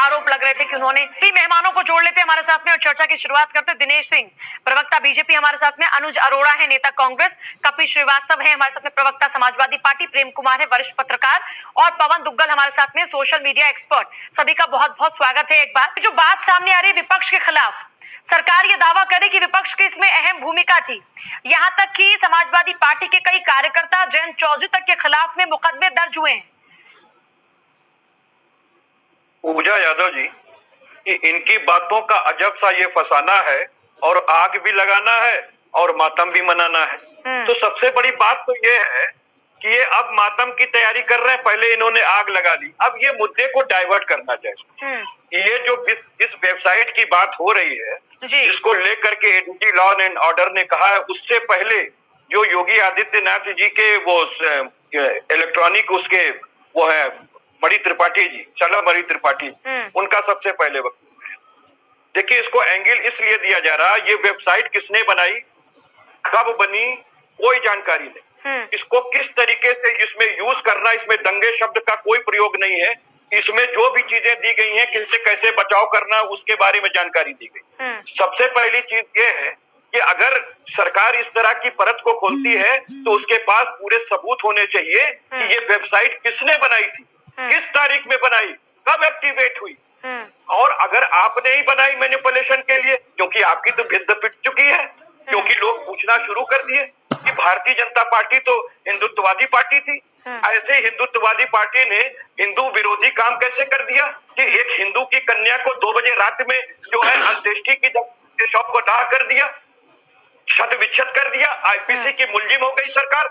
आरोप लग रहे थे कि उन्होंने भी मेहमानों को जोड़ लेते हमारे साथ में और चर्चा की शुरुआत करते। दिनेश सिंह, प्रवक्ता बीजेपी हमारे साथ में, अनुज अरोड़ा है नेता कांग्रेस, कपिल श्रीवास्तव है हमारे साथ में प्रवक्ता समाजवादी पार्टी, प्रेम कुमार है वरिष्ठ पत्रकार और पवन दुग्गल हमारे साथ में सोशल मीडिया एक्सपर्ट। सभी का बहुत बहुत स्वागत है। एक बार जो बात सामने आ रही है विपक्ष के खिलाफ, सरकार ये दावा करे कि विपक्ष की इसमें अहम भूमिका थी, यहाँ तक कि समाजवादी पार्टी के कई कार्यकर्ता जयंत चौधरी तक के खिलाफ में मुकदमे दर्ज हुए हैं। पूजा यादव जी, इनकी बातों का अजब सा ये फसाना है और आग भी लगाना है और मातम भी मनाना है। तो सबसे बड़ी बात तो ये है कि ये अब मातम की तैयारी कर रहे हैं, पहले इन्होंने आग लगा ली, अब ये मुद्दे को डाइवर्ट करना चाहिए। ये जो इस वेबसाइट की बात हो रही है जिसको लेकर के एडीजी लॉ एंड ऑर्डर ने कहा है, उससे पहले जो योगी आदित्यनाथ जी के वो इलेक्ट्रॉनिक उसके वो है मणि त्रिपाठी जी, चला मणि त्रिपाठी, उनका सबसे पहले वक्त। देखिए इसको एंगल इसलिए दिया जा रहा है, ये वेबसाइट किसने बनाई, कब बनी, कोई जानकारी नहीं। इसको किस तरीके से इसमें यूज करना, इसमें दंगे शब्द का कोई प्रयोग नहीं है। इसमें जो भी चीजें दी गई हैं, किससे कैसे बचाव करना, उसके बारे में जानकारी दी गई। सबसे पहली चीज ये है कि अगर सरकार इस तरह की परत को खोलती है तो उसके पास पूरे सबूत होने चाहिए कि ये वेबसाइट किसने बनाई थी, किस तारीख में बनाई, कब एक्टिवेट हुई। और अगर आपने ही बनाई मैनिपुलेशन के लिए, क्योंकि आपकी तो भिद्द पिट चुकी है, क्योंकि लोग पूछना शुरू कर दिए कि भारतीय जनता पार्टी तो हिंदुत्ववादी पार्टी थी, ऐसे हिंदुत्ववादी पार्टी ने हिंदू विरोधी काम कैसे कर दिया कि एक हिंदू की कन्या को 2 बजे रात में जो है अंत्येष्टि की शव को दाह कर दिया, शत विच्छेद कर दिया, आईपीसी की मुलजिम हो गई सरकार।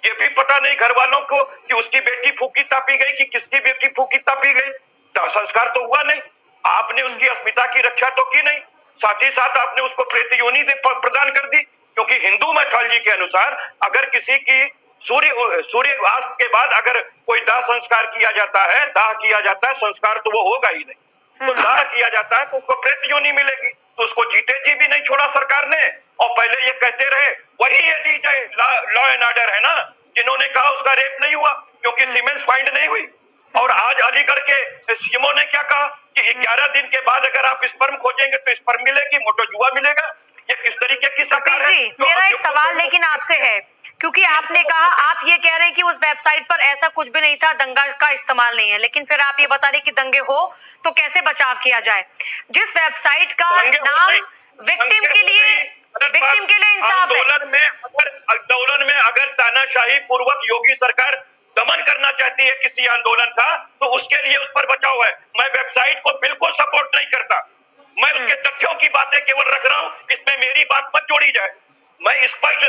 ये भी पता नहीं घर वालों को कि उसकी बेटी फूकी तापी गई कि किसकी बेटी फूकी तापी गई, संस्कार तो हुआ नहीं। आपने उसकी अस्मिता की रक्षा तो की नहीं, साथ ही साथ आपने उसको प्रेत योनि प्रदान कर दी, क्योंकि हिंदू मैथोलॉजी के अनुसार अगर किसी की सूर्यास्त के बाद अगर कोई दाह संस्कार किया जाता है, दाह किया जाता है, संस्कार तो वो होगा ही नहीं, तो दाह किया जाता है तो उसको प्रेत योनि मिलेगी। तो उसको जीते जी भी नहीं छोड़ा सरकार ने, और पहले ये कहते रहे, वही ये डीजे लॉ एंड ऑर्डर है ना, जिन्होंने कहा उसका रेप नहीं हुआ क्योंकि सीमेंस फाइंड नहीं हुई। और आज अलीगढ़ के सीएमओ ने क्या कहा कि 11 दिन के बाद अगर आप स्पर्म खोजेंगे तो स्पर्म मिलेगी, मोटोजुआ मिलेगा। ये किस तरीके की सरकार है? मेरा एक सवाल लेकिन आपसे है, क्योंकि आपने कहा, आप ये कह रहे हैं कि उस वेबसाइट पर ऐसा कुछ भी नहीं था, दंगा का इस्तेमाल नहीं है, लेकिन फिर आप ये बता रहे कि दंगे हो तो कैसे बचाव किया जाए। जिस वेबसाइट का नाम विक्टिम के लिए इंसाफ है, आंदोलन में अगर तानाशाही पूर्वक योगी सरकार दमन करना चाहती है किसी आंदोलन का, तो उसके लिए उस पर बचाव है। मैं वेबसाइट को बिल्कुल सपोर्ट नहीं करता, मैं उसके तथ्यों की बातें केवल रख रहा हूँ, इसमें मेरी बात मत जोड़ी जाए। मैं स्पष्ट,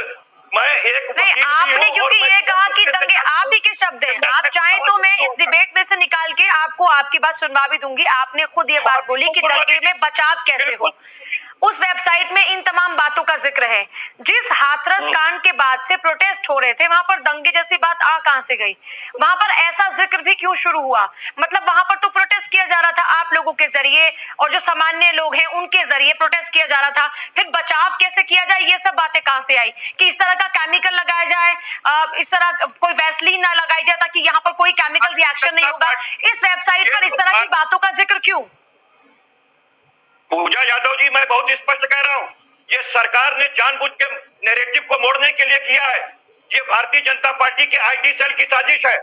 मैं एक नहीं, आपने क्योंकि ये कहा कि दंगे, आप ही के शब्द हैं, आप चाहें तो मैं इस डिबेट में से निकाल के आपको आपकी बात सुनवा भी दूंगी। आपने खुद ये बात बोली कि दंगे में बचाव कैसे हो। उस वेबसाइट में इन तमाम बातों का जिक्र है। जिस हाथरस कांड के बाद से प्रोटेस्ट हो रहे थे, वहां पर दंगे जैसी बात आ कहां से गई, वहां पर ऐसा जिक्र भी क्यों शुरू हुआ? मतलब वहां पर तो प्रोटेस्ट किया जा रहा था आप लोगों के जरिए और जो सामान्य लोग हैं उनके जरिए प्रोटेस्ट किया जा रहा था, फिर बचाव कैसे किया जाए, ये सब बातें कहां से आई कि इस तरह का केमिकल लगाया जाए, इस तरह कोई वैसलीन ना लगाई जाए ताकि यहाँ पर कोई केमिकल रिएक्शन नहीं होगा। इस वेबसाइट पर इस तरह की बातों का जिक्र क्यों? पूजा यादव जी, मैं बहुत स्पष्ट कह रहा हूँ, ये सरकार ने जानबूझ के नैरेटिव को मोड़ने के लिए किया है। ये भारतीय जनता पार्टी के आईटी सेल की साजिश है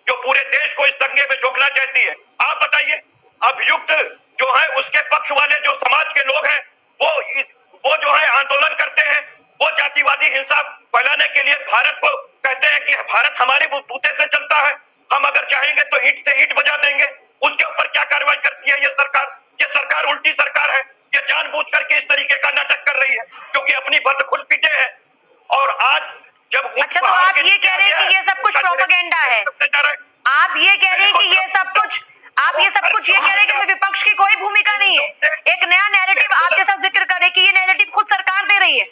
जो पूरे देश को इस दंगे में झोंकना चाहती है। आप बताइए, अभियुक्त जो है उसके पक्ष वाले जो समाज के लोग हैं वो जो है आंदोलन करते हैं, वो जातिवादी हिंसा फैलाने के लिए भारत को कहते हैं कि भारत हमारे बूते से चलता है, हम अगर चाहेंगे तो ईंट से ईंट बजा देंगे। उसके ऊपर क्या कार्रवाई करती है ये सरकार? ये सरकार उल्टी सरकार है, ये जानबूझ करके इस तरीके का नाटक कर रही है क्योंकि अपनी बद खुद पीछे है। और आज जब अच्छा, तो आप ये कह रहे हैं कि ये सब कुछ प्रोपेगेंडा है, आप ये कह रहे हैं कि ये सब कुछ, आप ये सब कुछ ये कह रहे हैं कि विपक्ष की कोई भूमिका नहीं है, एक नया नैरेटिव आप जैसा जिक्र करें कि ये नैरेटिव खुद सरकार दे रही है।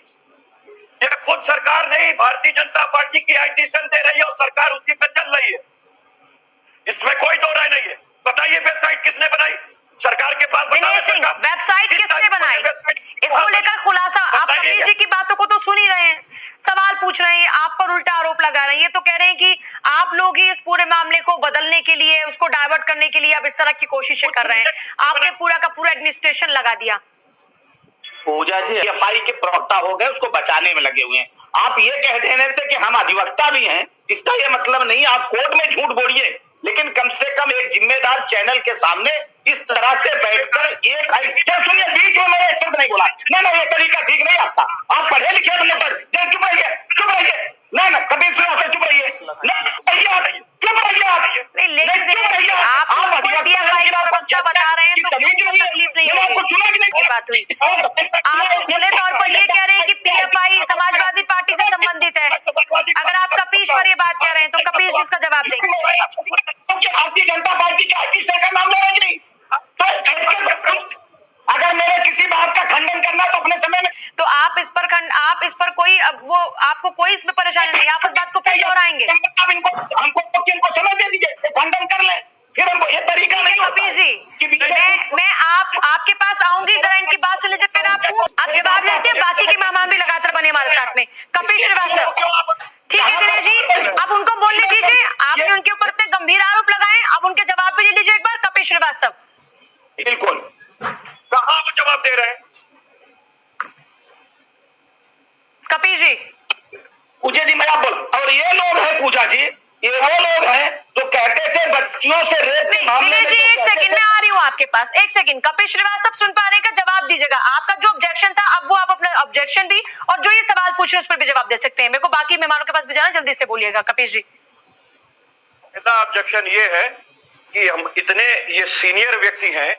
ये खुद सरकार नहीं, भारतीय जनता पार्टी की आईटी सेल दे रही है और सरकार उसी पे चल रही है, इसमें कोई दो राय नहीं है। बताइए वेबसाइट किसने बनाई? सरकार के पास दिनेश सिंह, वेबसाइट किसने बनाई, इसको लेकर खुलासा आप कपिल जी की बातों को तो सुन ही रहे हैं, सवाल पूछ रहे हैं, आप पर उल्टा आरोप लगा रहे हैं। ये तो कह रहे हैं कि आप लोग ही इस पूरे मामले को बदलने के लिए, उसको डाइवर्ट करने के लिए अब इस तरह की कोशिशें कर रहे हैं। आपने पूरा का पूरा एडमिनिस्ट्रेशन लगा दिया। पूजा जी पीएफआई के प्रवक्ता हो गए, उसको बचाने में लगे हुए हैं। आप ये कह देने से कि हम अधिवक्ता भी हैं, इसका ये मतलब नहीं आप कोर्ट में झूठ बोलिए, लेकिन कम से कम एक जिम्मेदार चैनल के सामने इस तरह से बैठकर एक सुनिए, बीच में मैंने एक शब्द नहीं बोला। ना ये तरीका ठीक नहीं आपका। आप पढ़े लिखे बंदे पर चुप रहिए, चुप रहिए। ना कभी से आप चुप रहिए, चुप रहिए आप। आप पीएफआई का प्रवक्ता बता रहे हैं तो तकलीफ नहीं होगी। बात हुई, आप खुले तौर पर ये कह रहे हैं कि पीएफआई समाजवादी पार्टी से संबंधित है। अगर आप कपीश पर ये बात कह रहे हैं तो कपीश इसका जवाब देंगे। भारतीय जनता पार्टी के आईटी का नाम लेंगे नहीं तो अगर मेरे किसी बात का खंडन करना तो अपने समय में, तो आप इस पर कोई वो आपको कोई इसमें परेशानी नहीं, आप इस बात को फिर दोहराएंगे। हमको समय दे दीजिए, खंडन कर ले, फिर हमको ये तरीका नहीं होता। कपीश जी, मैं आपके पास आऊंगी, जरा इनकी बात सुन लीजिए, फिर आप जवाब देते हैं। बाकी के मेहमान भी लगातार बने हमारे साथ में। कपीश श्रीवास्तव, ठीक है दिनेश जी, अब उनको बोलने दीजिए। आपने उनके ऊपर इतने गंभीर आरोप लगाए, अब उनके जवाब भी ले लीजिए एक बार। कपीश श्रीवास्तव, बिल्कुल, कहाँ वो जवाब दे रहे हैं? कपीश जी, पूजा जी मैं आप बोल, और ये लोग हैं पूजा जी, ये वो लोग हैं जो कहते थे बच्चियों से रेप के मामले में। दिनेश जी एक सेकंड, मैं आ रही हूँ आपके पास, एक सेकंड। कपीश श्रीवास्तव सुन पा रहे हैं, का जवाब दीजिएगा। आपका जो ऑब्जेक्शन था, अब वो आप अपना ऑब्जेक्शन भी और जो ये सवाल पूछ रहे हैं उस पर भी जवाब दे सकते हैं। मेरे को बाकी मेहमानों के पास भी जाना, जल्दी से बोलिएगा। कपीश जी, मेरा ऑब्जेक्शन ये है कि हम इतने ये सीनियर व्यक्ति हैं,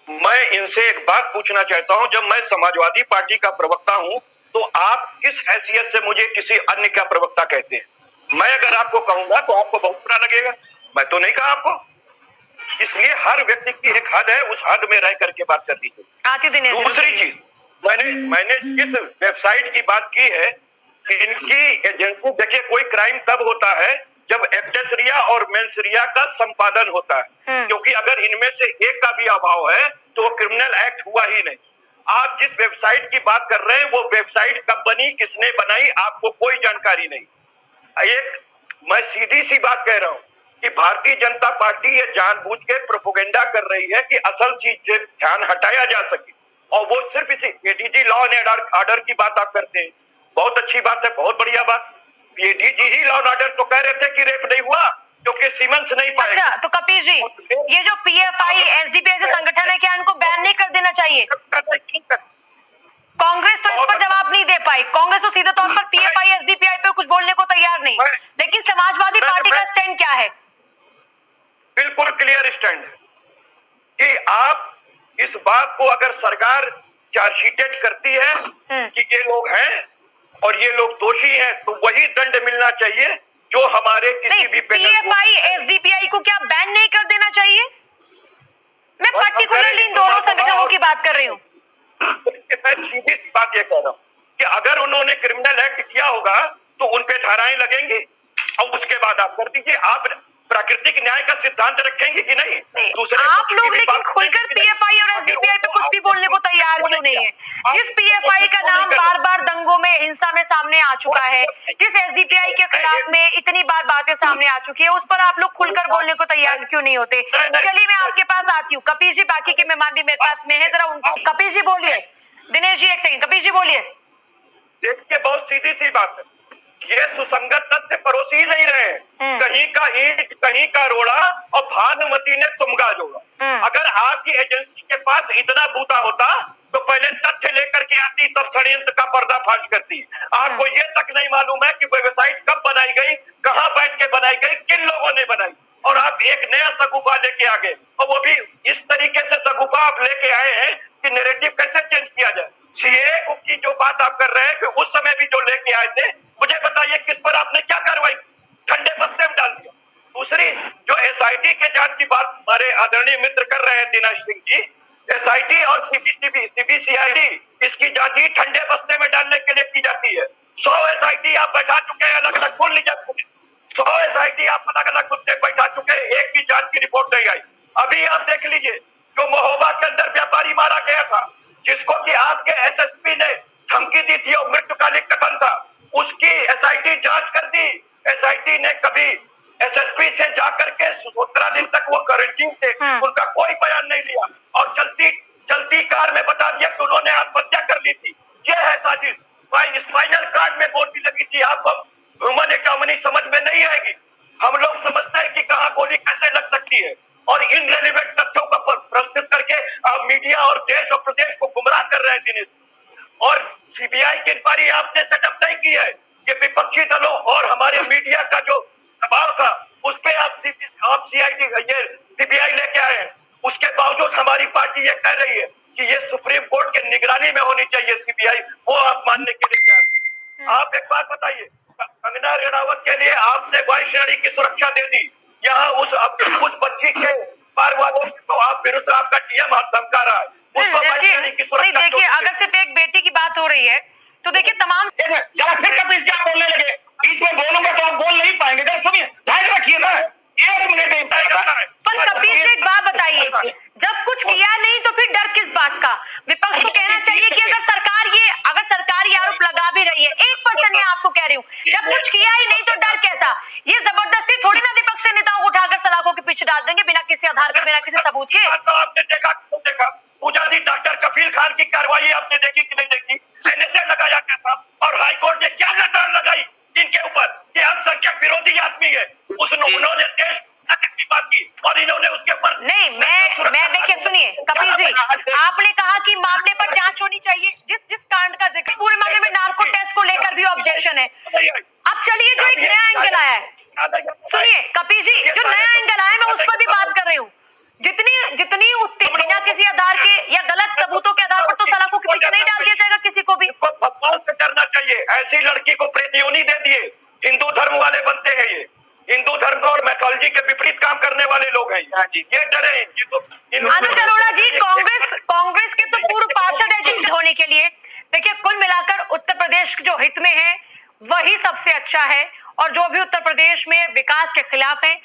मैं इनसे एक बात पूछना चाहता हूं। जब मैं समाजवादी पार्टी का प्रवक्ता हूं तो आप किस हैसियत से मुझे किसी अन्य का प्रवक्ता कहते हैं? मैं अगर आपको कहूंगा तो आपको बहुत बुरा लगेगा। मैं तो नहीं कहा आपको, इसलिए हर व्यक्ति की एक हद है, उस हद में रह करके बात कर दीजिए। आती दिनेश। दूसरी चीज, मैंने जिस वेबसाइट की बात की है, इनकी एजेंसी, देखिए कोई क्राइम तब होता है जब एक्टेसरिया और मेंसरिया का संपादन होता है, क्योंकि अगर इनमें से एक का भी अभाव है तो वो क्रिमिनल एक्ट हुआ ही नहीं। आप जिस वेबसाइट की बात कर रहे हैं वो वेबसाइट कब बनी, किसने बनाई, आपको कोई जानकारी नहीं। मैं सीधी सी बात कह रहा हूं कि भारतीय जनता पार्टी ये जानबूझ के प्रोपेगेंडा कर रही है कि असल चीज से ध्यान हटाया जा सके, और वो सिर्फ इसी एडीजी लॉ एंड ऑर्डर की बात आप करते हैं। बहुत अच्छी बात है, बहुत बढ़िया बात। ADG he law and order तो कह रहे थे कि रेप नहीं हुआ क्योंकि सीमेंस नहीं पाए। अच्छा, तो कपीश जी, ये जो पीएफआई एसडीपीआई से संगठन है, क्या इनको बैन नहीं कर देना चाहिए? कांग्रेस तो इस पर जवाब नहीं दे पाई। कांग्रेस तो सीधे तौर पर पीएफआई एसडीपीआई पे कुछ बोलने को तैयार नहीं, लेकिन समाजवादी पार्टी का स्टैंड क्या है? बिल्कुल क्लियर स्टैंड है कि आप इस बात को, अगर सरकार चार्जशीटेड करती है कि ये लोग हैं और ये लोग दोषी हैं, तो वही दंड मिलना चाहिए जो हमारे किसी भी पीएफआई एसडीपीआई को क्या बैन नहीं कर देना चाहिए? मैं पर्टिकुलरली इन दोनों संगठनों की बात कर रही हूँ। मैं सीधी सी बात ये कह रहा हूँ कि अगर उन्होंने क्रिमिनल एक्ट किया होगा तो उन पे धाराएं लगेंगी, और उसके बाद आप कर दीजिए। आप प्राकृतिक न्याय का सिद्धांत रखेंगे कि नहीं? दूसरे आप लोग लेकिन खुलकर पीएफआई और एसडीपीआई पे कुछ भी बोलने को तैयार क्यों नहीं है? जिस पीएफआई का नाम बार बार दंगों में, हिंसा में सामने आ चुका है, जिस एसडीपीआई के खिलाफ में इतनी बार बातें सामने आ चुकी है, उस पर आप लोग खुलकर बोलने को तैयार क्यों नहीं होते? चलिए मैं आपके पास आती हूँ। कपीश जी, बाकी के मेहमान भी मेरे पास में है, जरा उनको। कपीश जी बोलिए। दिनेश जी एक सेकंड, कपीश जी बोलिए। देखिए बहुत सीधी सी बात है, ये सुसंगत तथ्य परोसी नहीं रहे। कहीं का ईंट, कहीं का रोड़ा, और भानुमति ने तुमगा जोड़ा। अगर आपकी एजेंसी के पास इतना बूता होता तो पहले तथ्य लेकर के आती, तब षड्यंत्र का पर्दाफाश करती। आपको ये तक नहीं मालूम है कि वेबसाइट कब बनाई गई, कहाँ बैठ के बनाई गई, किन लोगों ने बनाई, और आप एक नया सगुफा लेके आ गए, और वो भी इस तरीके से सगुफा आप लेके आए हैं कि नैरेटिव कैसे चेंज किया जाए। सीए की जो बात आप कर रहे हैं कि उस समय भी जो लेके आए थे, मुझे बताइए किस पर आपने क्या कार्रवाई ठंडे बस्ते में डाल दिया। दूसरी जो एसआईटी के जांच की बात हमारे आदरणीय मित्र कर रहे हैं दिनेश सिंह जी, एसआईटी और सीबीसीआईडी इसकी जांच ही ठंडे बस्ते में डालने के लिए की जाती है। 100 एसआईटी आप बैठा चुके हैं, अलग अलग खोल लीजिए। 100 एसआईटी आप अलग अलग मुद्दे बैठा चुके हैं, एक की जांच की रिपोर्ट नहीं आई। अभी आप देख लीजिए, जो महोबा के अंदर व्यापारी मारा गया था, जिसको कि आपके एसएसपी ने धमकी दी थी और मृत्युकालिक कथन था, उसकी एसआईटी जांच कर दी। एसआईटी ने कभी एसएसपी से जाकर के 17 दिन तक वो क्वारंटीन थे, उनका कोई बयान नहीं लिया और चलती कार में बता दिया कि उन्होंने आत्महत्या कर ली थी। ये है साजिश। स्पाइनल कार्ड में गोली लगी थी। आपको ह्यूमन एटॉमिनी समझ में नहीं आएगी। हम लोग समझते हैं कि कहाँ गोली कैसे लग सकती है और इनरेलेवेंट तथ्यों का प्रस्तुत करके आप मीडिया और देश और प्रदेश को गुमराह कर रहे हैं दिनेश। और सीबीआई की इंक्वायरी आपने सेटअप नहीं की है। ये विपक्षी दलों और हमारे मीडिया का जो दबाव था उस पे आप सीआईडी ये सीबीआई लेके आए हैं। उसके बावजूद हमारी पार्टी ये कह रही है कि ये सुप्रीम कोर्ट की निगरानी में होनी चाहिए सीबीआई, वो आप मानने के लिए तैयार हैं। आप एक बात बताइए, कंगना रनावत के लिए आपने वायु श्रेणी की सुरक्षा दे दी, यहाँ उस बच्ची के परिवारों को आप विरुद्ध आपका डीएम धमका रहा है। नहीं देखिए, अगर सिर्फ एक बेटी की बात हो रही है तो देखिए तमाम जरा फिर कपिल जी आप बोलने लगे, बीच में बोलूंगा तो आप बोल नहीं पाएंगे। जरा सुनिए, ध्यान रखिए ना, 1 मिनट। पर कपिल से एक बात बताइए, जब कुछ किया नहीं तो फिर डर किस बात का? विपक्ष को कहना चाहिए कि अगर सरकार ये आरोप लगा भी रही है, 1% मैं आपको कह रही हूँ, जब कुछ किया ही नहीं तो डर कैसा? ये जबरदस्ती थोड़ी ना विपक्ष के नेताओं को उठाकर सलाखों के पीछे डाल देंगे बिना किसी आधार के, बिना किसी सबूत के। आपने देखा पूजा दी डॉक्टर कफील खान की कार्रवाई आपने देखी कि नहीं देखी? एनएसए लगाया क्या था और हाईकोर्ट ने क्या लताड़ लगाई इनके ऊपर कि अल्पसंख्यक विरोधी आदमी है। उन्होंने देश की बात की और इन्होंने उसके ऊपर नहीं, मैं देखिए सुनिए कपिल जी, आपने कहा कि मामले पर जांच होनी चाहिए। जिस कांड का जिक्र पूरे मामले में नार्को टेस्ट को लेकर भी ऑब्जेक्शन है। अब चलिए जो एक नया एंगल आया है, सुनिए कपिल जी, जो नया एंगल आया मैं उस पर भी बात कर रही हूँ। जितनी बिना किसी आधार के या गलत सबूतों के आधार पर तो सलाखों के पीछे नहीं डाल दिया जाएगा किसी को भी। भगवान से डरना चाहिए। ऐसी लड़की को प्रेतियोनी दे दिए। हिंदू धर्म वाले बनते हैं ये, हिंदू धर्म और मैथोलॉजी के विपरीत काम करने वाले लोग हैं ये डरे। अनुज अरोड़ा जी कांग्रेस के तो पूर्व पार्षद है होने के लिए, देखिए कुल मिलाकर उत्तर प्रदेश जो हित में है वही सबसे अच्छा है और जो भी उत्तर प्रदेश में विकास के खिलाफ है